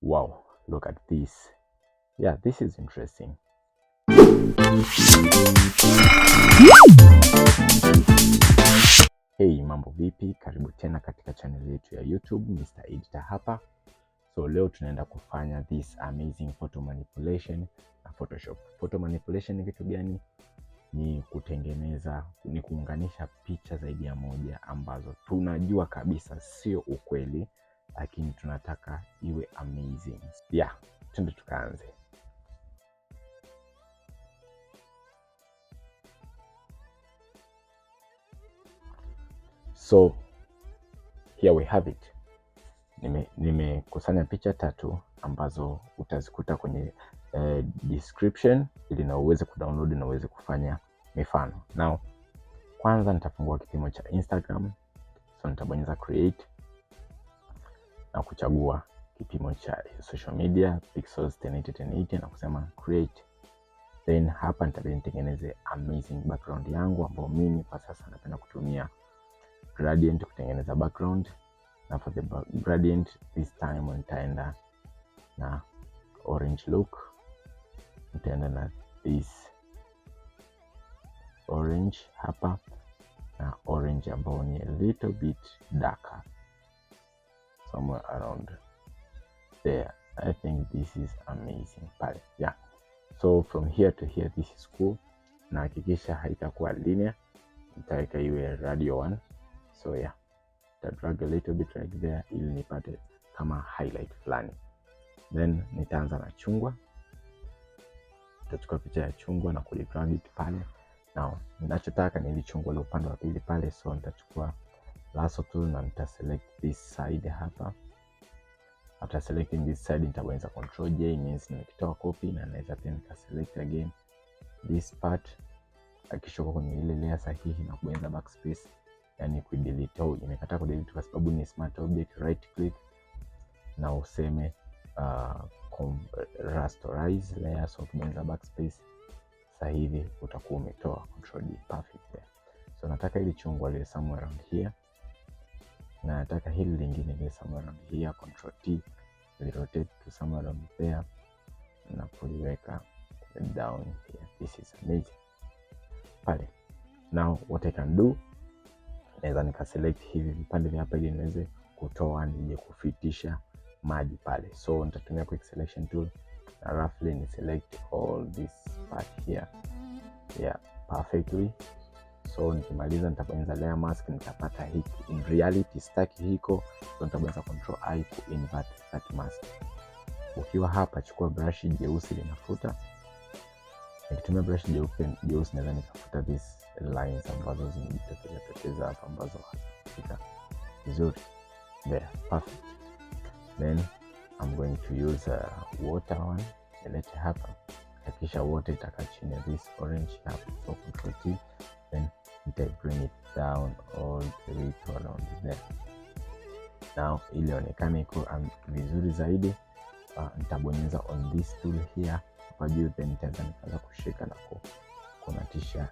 Wow, look at this. Yeah, this is interesting. Hey, mambo vipi? Karibu tena katika channel yetu ya YouTube, Mr. Editor hapa. So leo tunaenda kufanya this amazing photo manipulation na Photoshop. Photo manipulation ni kitu gani? Ni kutengeneza, ni kuunganisha picha zaidi ya moja ambazo tunajua kabisa sio ukweli, lakini tunataka iwe amazing. Yeah, twende tukaanze. So here we have it. Nimekusanya picha 3 ambazo utazikuta kwenye description ili na uweze kudownload na uweze kufanya mifano. Now, kwanza nitafungua kipimo cha Instagram. So nitabonyeza create na kuchagua kipimo cha social media pixels 1080 na kusema create. Then hapa nitengeneze amazing background yangu ambayo mimi kwa sasa napenda kutumia gradient kutengeneza background. Na for the gradient this time nitaenda na orange look. Nitaenda na this orange hapa na orange ambao ni a little bit darker, somewhere around there. I think this is amazing pale. Yeah, so from here to here this is cool. Na hakikisha haitakuwa linear, nitaweka iwe radio 1. So yeah, drag a little bit right there ili nipate kama highlight fulani. Then nitaanza na chungwa. Nitachukua picha ya chungwa na kulidrag it pale. Now ninachotaka ni ile chungwa ile upande wa pili pale, so nitachukua lasso tool na nitaselect this side hapa. After selecting this side nitabonyeza Ctrl J, means nimekitoa copy, na naweza tena nikaselect again this part. Akishoka kwenye ile layer sahihi na kubonyeza backspace, yani kudelete. Imekataa kudelete kwa sababu ni smart object. Right click na useme rasterize layer, so kubonyeza backspace. Sasa hivi utakuwa umetoa Ctrl D, perfect there. So nataka ili chungwa liwe somewhere around here, na nataka hili lingine liwe somewhere around here. Ctrl T, rotate to somewhere around there na kuliweka down here. This is amazing pale. Now what I can do, naweza nikaselect hivi vipande vya hapa ili niweze kutoa nije kufitisha maji pale. So nitatumia quick selection tool na roughly ni select all this part here. Yeah, perfectly. So nikimaliza nitabonyeza layer mask, nitapata hiki. In reality staki hiko, so nitabonyeza Ctrl I ku invert that mask. Ukiwa hapa chukua brush jeusi linafuta. Nikitumia brush jeusi naweza nikafuta these lines ambazo zimejitokeza hapa ambazo hazifika vizuri. There, perfect. Then I'm going to use water one. Nilete hapa. Hakikisha water itakaa chini ya this orange hapa. So Ctrl T, then I bring it down all the way to around there. Now ili onekane iko vizuri zaidi, nitabonyeza on this tool here kwa juu, then nitaanza kushika na kunatisha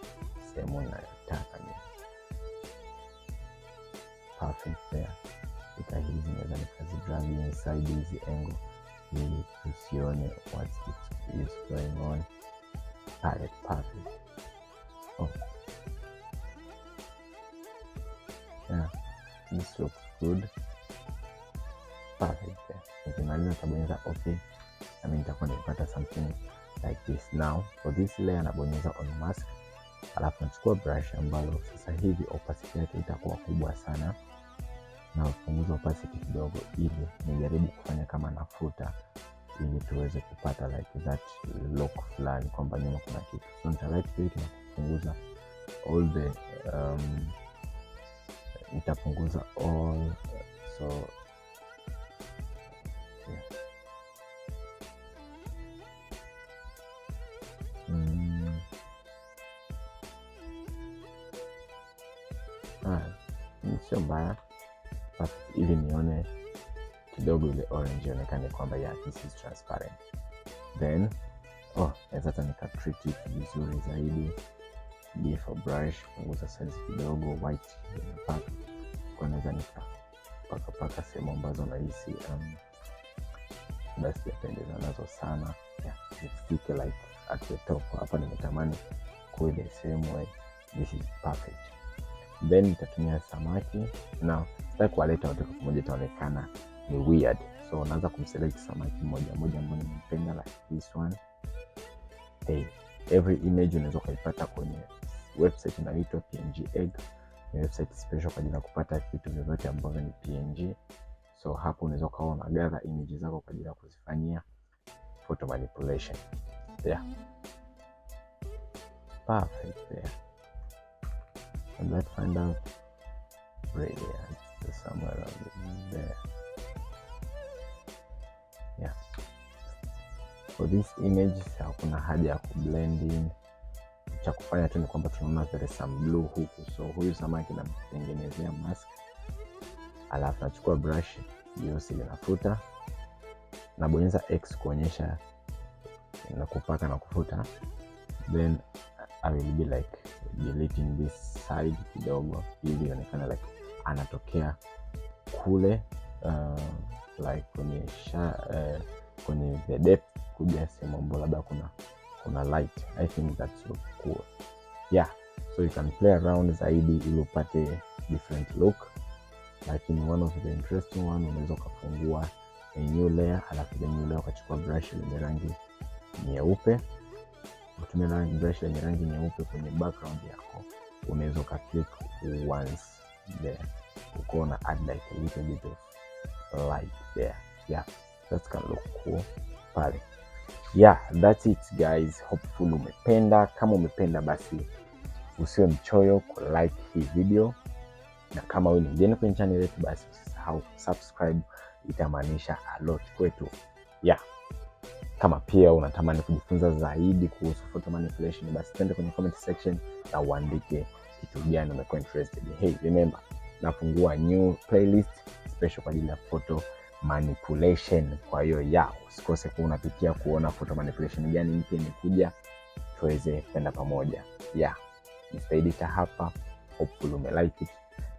sehemu ninayotaka mimi. Perfect there. Ika hizi naweza nikazidrag inside hizi angle ili usione what is going on. Perfect. Oh. Yeah, this looks good. Perfect there. Nikimaliza nitabonyeza okay, na mimi nitakuwa nimepata something like this. Now for this layer nabonyeza on mask, alafu nachukua brush ambalo sasa hivi opacity yake itakuwa kubwa sana, na upunguza opacity kidogo ili nijaribu kufanya kama nafuta, ili tuweze kupata like that look fulani kwamba nyuma kuna kitu. So nita right click na kupunguza all the nitapunguza all, so yeah. Sio mbaya, but ili nione kidogo ile orange ionekane kwamba yeah, this is transparent. Then naweza hata nika treat it vizuri zaidi. For brush, punguza size kidogo, white inapaka. Kwa naweza nika paka sehemu ambazo nahisi basi sijapendezwa nazo sana. Yeah, stick like at the top. Hapa nimetamani kuwe the same way. This is perfect. Then nitatumia samaki. Now sitaki kuwaleta wote kwa pamoja, itaonekana ni weird. So unaanza kumselect samaki moja moja ambao nimependa, like this one. Hey, every image unaweza kuipata kwenye website inaitwa PNG Egg. Ni website special kwa ajili ya kupata vitu vyote ambavyo ni PNG. So hapo unaweza kuwa unagather images zako kwa ajili ya kuzifanyia photo manipulation. Yeah. Perfect there. And let's find out radiance somewhere around there. Yeah. For this image hakuna haja ya kublend in. Cha kufanya tu ni kwamba tunaona there is some blue huku. So huyu samaki namtengenezea mask. Alafu nachukua brush jeusi linafuta. Nabonyeza X kuonyesha na kupaka na kufuta. Then I will be like deleting this side kidogo ili ionekane like anatokea kule like kwenye the depth kuja sehemu ambapo labda kuna light. I think that's look cool. Yeah, so you can play around zaidi ili upate different look. Lakini one of the interesting one, unaweza kufungua a new layer, alafu the new layer ukachukua brush yenye rangi nyeupe. Utumia brush yenye rangi nyeupe kwenye background yako. Unaweza click once there. Ukoona add like a little bit of light there. Yeah, that can look cool pale. Yeah, that's it guys. Hopefully umependa. Kama umependa basi usiwe mchoyo ku like hii video. Na kama wewe ni mgeni kwenye channel yetu basi usisahau subscribe, itamaanisha a lot kwetu. Yeah. Kama pia unatamani kujifunza zaidi kuhusu photo manipulation basi twende kwenye comment section na uandike kitu gani umekuwa interested. Hey, remember nafungua new playlist special kwa ajili ya photo manipulation. Kwa hiyo usikose kuunapitia kuona photo manipulation gani mpya imekuja tuweze kwenda pamoja. Mr. Editor hapa. Hopefully umelike it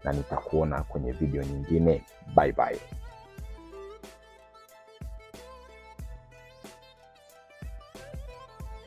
na nitakuona kwenye video nyingine. Bye bye.